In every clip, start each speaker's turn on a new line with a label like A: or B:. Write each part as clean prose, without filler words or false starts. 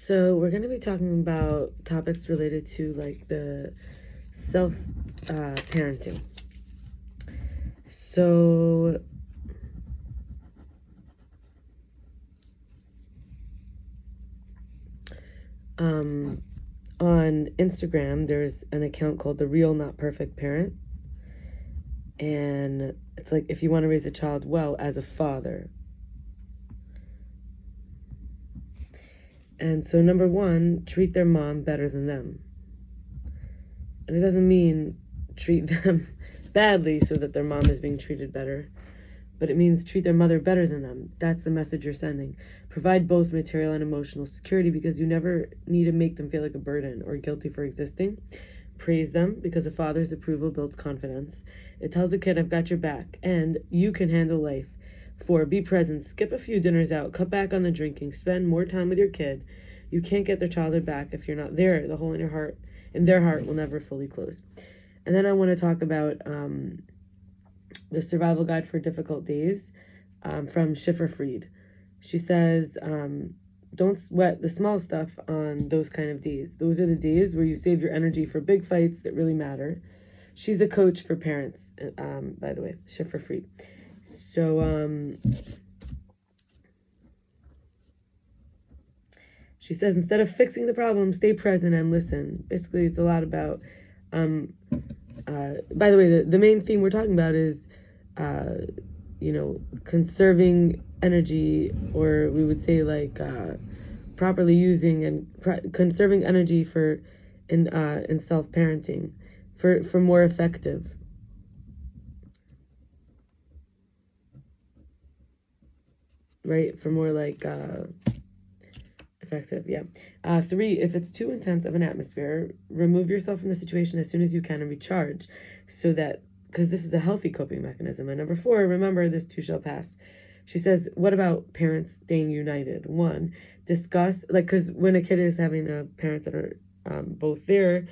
A: So we're going to be talking about topics related to like the self parenting. So on Instagram, there's an account called The Real Not Perfect Parent. And it's like if you want to raise a child well as a father. And so number one, treat their mom better than them. And it doesn't mean treat them badly so that their mom is being treated better, but it means treat their mother better than them. That's the message you're sending. Provide both material and emotional security because you never need to make them feel like a burden or guilty for existing. Praise them because a father's approval builds confidence. It tells a kid, I've got your back, and you can handle life. 4, be present. Skip a few dinners out. Cut back on the drinking. Spend more time with your kid. You can't get their childhood back if you're not there. The hole in their heart will never fully close. And then I want to talk about the Survival Guide for Difficult Days from Shifra Fried. She says, don't sweat the small stuff on those kind of days. Those are the days where you save your energy for big fights that really matter. She's a coach for parents, by the way, Shifra Fried. So she says, instead of fixing the problem, stay present and listen. Basically, it's a lot about, by the way, the main theme we're talking about is, conserving energy, or we would say like properly using and conserving energy in self-parenting for more effective. Right? For more like effective, yeah. 3, if it's too intense of an atmosphere, remove yourself from the situation as soon as you can and recharge, so that, because this is a healthy coping mechanism. And number 4, remember, this too shall pass. She says, what about parents staying united? 1, discuss, like, because when a kid is having parents that are both there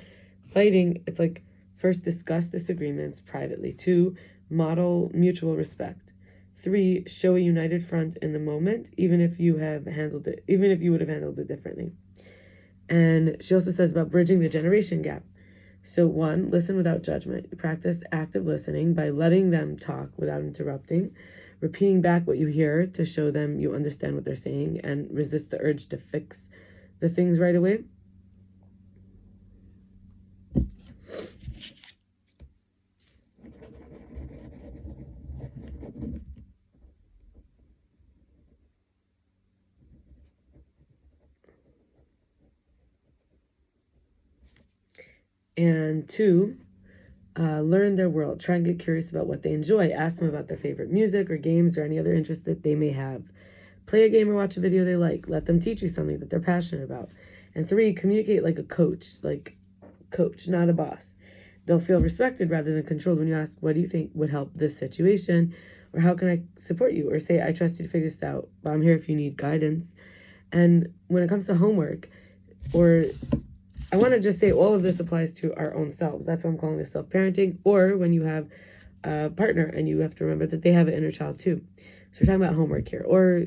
A: fighting, it's like, first, discuss disagreements privately. 2, model mutual respect. 3, show a united front in the moment, even if you would have handled it differently. And she also says about bridging the generation gap. So 1, listen without judgment. Practice active listening by letting them talk without interrupting, repeating back what you hear to show them you understand what they're saying, and resist the urge to fix the things right away. And 2, learn their world. Try and get curious about what they enjoy. Ask them about their favorite music or games or any other interests that they may have. Play a game or watch a video they like. Let them teach you something that they're passionate about. And 3, communicate like a coach, not a boss. They'll feel respected rather than controlled when you ask, what do you think would help this situation? Or how can I support you? Or say, I trust you to figure this out, but I'm here if you need guidance. And when it comes to homework, or I want to just say all of this applies to our own selves. That's why I'm calling this self-parenting. Or when you have a partner and you have to remember that they have an inner child too. So we're talking about homework here, or,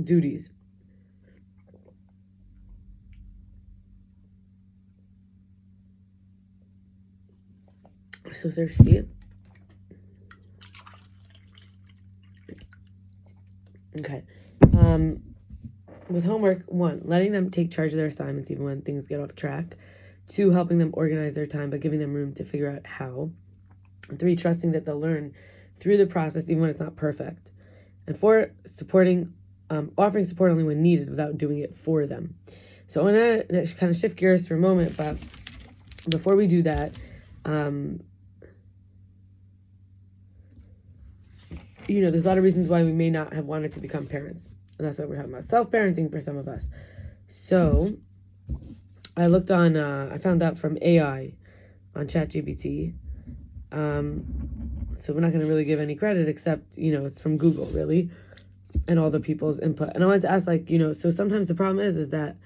A: duties. So thirsty. Okay. With homework, 1, letting them take charge of their assignments even when things get off track. 2, helping them organize their time by giving them room to figure out how. And 3, trusting that they'll learn through the process even when it's not perfect. And 4, offering support only when needed without doing it for them. So I want to kind of shift gears for a moment, but before we do that, there's a lot of reasons why we may not have wanted to become parents. And that's what we're talking about. Self-parenting for some of us. So I looked on, I found out from AI on ChatGPT. So we're not going to really give any credit except, it's from Google, really, and all the people's input. And I wanted to ask, so sometimes the problem is that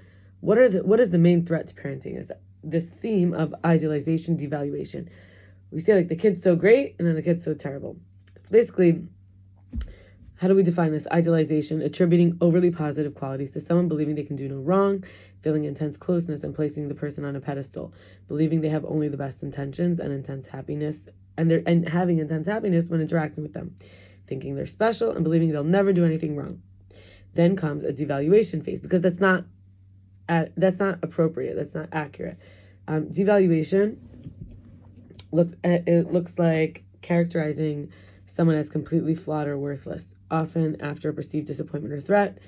A: what is the main threat to parenting? Is this theme of idealization, devaluation. We say, the kid's so great, and then the kid's so terrible. It's basically, How do we define this? Idealization, attributing overly positive qualities to someone, believing they can do no wrong, feeling intense closeness and placing the person on a pedestal, believing they have only the best intentions and intense happiness, and having intense happiness when interacting with them, thinking they're special and believing they'll never do anything wrong. Then comes a devaluation phase, because that's not appropriate. That's not accurate. Devaluation looks like characterizing someone as completely flawed or worthless, often after a perceived disappointment or threat,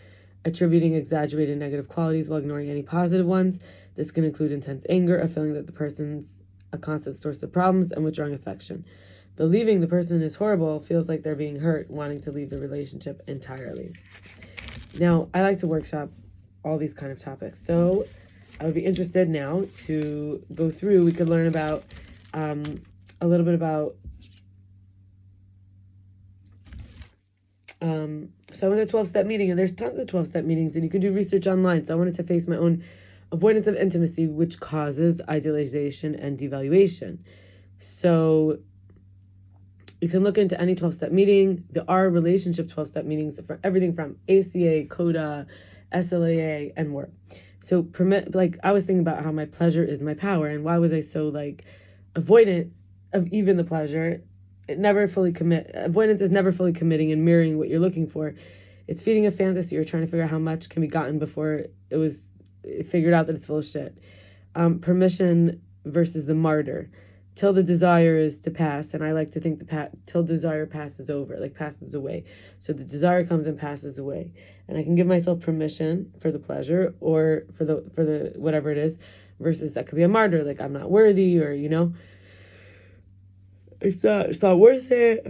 A: attributing exaggerated negative qualities while ignoring any positive ones. This can include intense anger, a feeling that the person's a constant source of problems, and withdrawing affection. Believing the person is horrible, feels like they're being hurt, wanting to leave the relationship entirely. Now, I like to workshop all these kind of topics, so I would be interested now to go through. We could learn about a little bit about. So I went to a 12-step meeting, and there's tons of 12-step meetings, and you can do research online. So I wanted to face my own avoidance of intimacy, which causes idealization and devaluation. So you can look into any 12-step meeting. There are relationship 12-step meetings for everything from ACA, CODA, SLAA, and more. So I was thinking about how my pleasure is my power, and why was I so avoidant of even the pleasure? Avoidance is never fully committing and mirroring what you're looking for. It's feeding a fantasy or trying to figure out how much can be gotten before it figured out that it's full of shit. Permission versus the martyr. Till the desire is to pass, and I like to think till desire passes away. So the desire comes and passes away, and I can give myself permission for the pleasure or for the whatever it is, versus that could be a martyr, like I'm not worthy, or it's not worth it.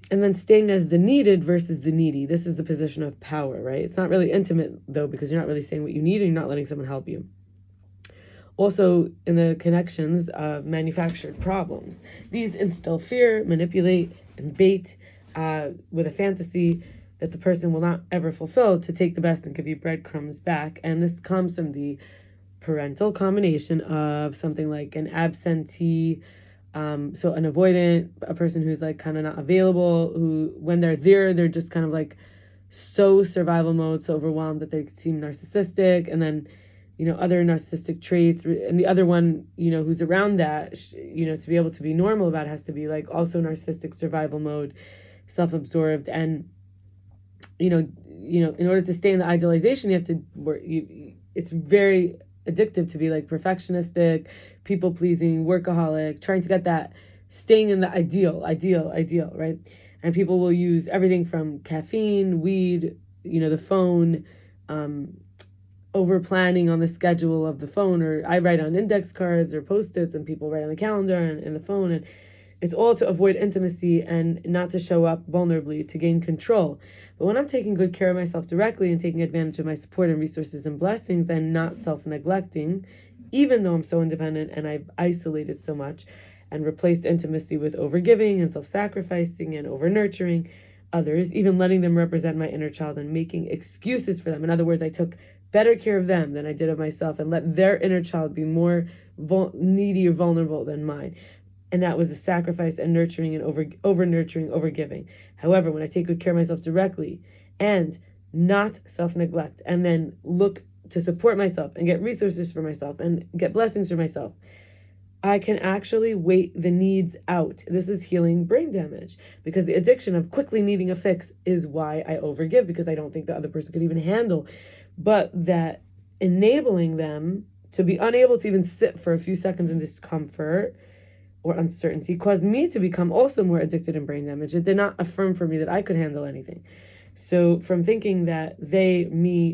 A: And then staying as the needed versus the needy. This is the position of power, right? It's not really intimate, though, because you're not really saying what you need and you're not letting someone help you. Also, in the connections of manufactured problems. These instill fear, manipulate, and bait with a fantasy that the person will not ever fulfill to take the best and give you breadcrumbs back. And this comes from the parental combination of something like an absentee, so an avoidant, a person who's kind of not available, who when they're there, they're just kind of so survival mode, so overwhelmed that they seem narcissistic, and then, other narcissistic traits. And the other one, who's around that, to be able to be normal about it, has to be also narcissistic survival mode, self-absorbed. And, in order to stay in the idealization, you have to work. It's very addictive to be perfectionistic, people-pleasing, workaholic, trying to get that, staying in the ideal, right? And people will use everything from caffeine, weed, the phone, over planning on the schedule of the phone, or I write on index cards or Post-its, and people write on the calendar and in the phone, and it's all to avoid intimacy and not to show up vulnerably, to gain control. But when I'm taking good care of myself directly and taking advantage of my support and resources and blessings, and not self-neglecting, even though I'm so independent and I've isolated so much and replaced intimacy with overgiving and self-sacrificing and over-nurturing others, even letting them represent my inner child and making excuses for them. In other words, I took better care of them than I did of myself and let their inner child be more needy or vulnerable than mine. And that was a sacrifice and nurturing and over-nurturing, over-giving. However, when I take good care of myself directly and not self-neglect, and then look to support myself and get resources for myself and get blessings for myself, I can actually wait the needs out. This is healing brain damage, because the addiction of quickly needing a fix is why I overgive, because I don't think the other person could even handle. But that enabling them to be unable to even sit for a few seconds in discomfort or uncertainty caused me to become also more addicted and brain damaged. It did not affirm for me that I could handle anything. So from thinking that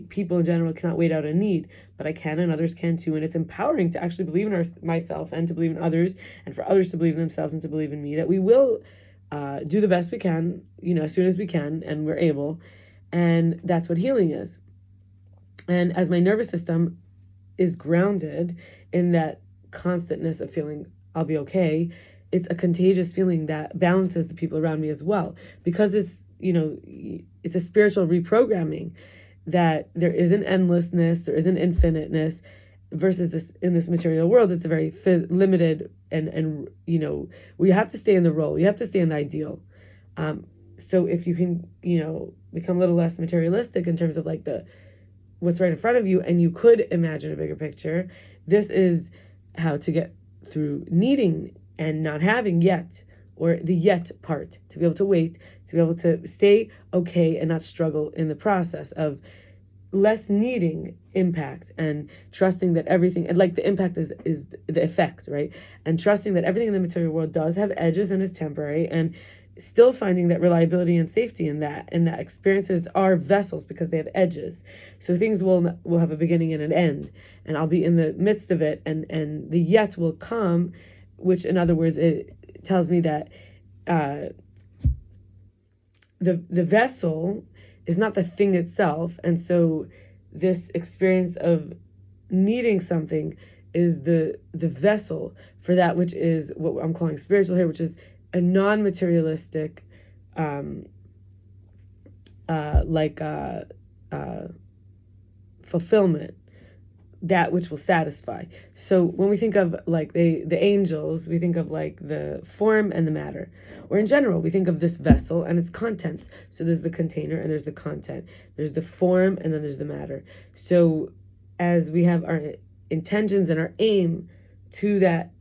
A: people in general cannot wait out a need, but I can, and others can too. And it's empowering to actually believe in myself and to believe in others, and for others to believe in themselves and to believe in me, that we will do the best we can, as soon as we can, and we're able. And that's what healing is. And as my nervous system is grounded in that constantness of feeling I'll be okay, it's a contagious feeling that balances the people around me as well, because it's a spiritual reprogramming, that there is an endlessness, there is an infiniteness, versus this in this material world, it's a very limited, and we have to stay in the role, you have to stay in the ideal. so if you can, become a little less materialistic in terms of like what's right in front of you, and you could imagine a bigger picture, this is how to get through needing and not having yet, or the yet part, to be able to wait, to be able to stay okay and not struggle in the process of less needing impact, and trusting that everything, and like the impact is the effect, right? And trusting that everything in the material world does have edges and is temporary, and still finding that reliability and safety in that, and that experiences are vessels because they have edges. So things will have a beginning and an end, and I'll be in the midst of it, and the yet will come, which in other words, it tells me that the vessel is not the thing itself, and so this experience of needing something is the vessel for that which is what I'm calling spiritual here, which is a non-materialistic fulfillment, that which will satisfy. So when we think of like the angels, we think of like the form and the matter. Or in general, we think of this vessel and its contents. So there's the container and there's the content. There's the form and then there's the matter. So as we have our intentions and our aim to that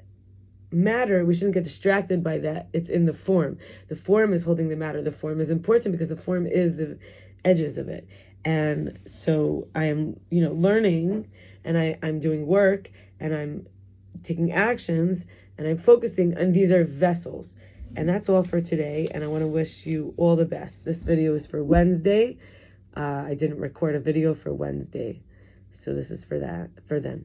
A: matter, we shouldn't get distracted by that. It's in the form. The form is holding the matter. The form is important because the form is the edges of it. And so I am, learning, and I'm doing work, and I'm taking actions, and I'm focusing, and these are vessels. And that's all for today, and I want to wish you all the best. This video is for Wednesday. I didn't record a video for Wednesday, so this is for then.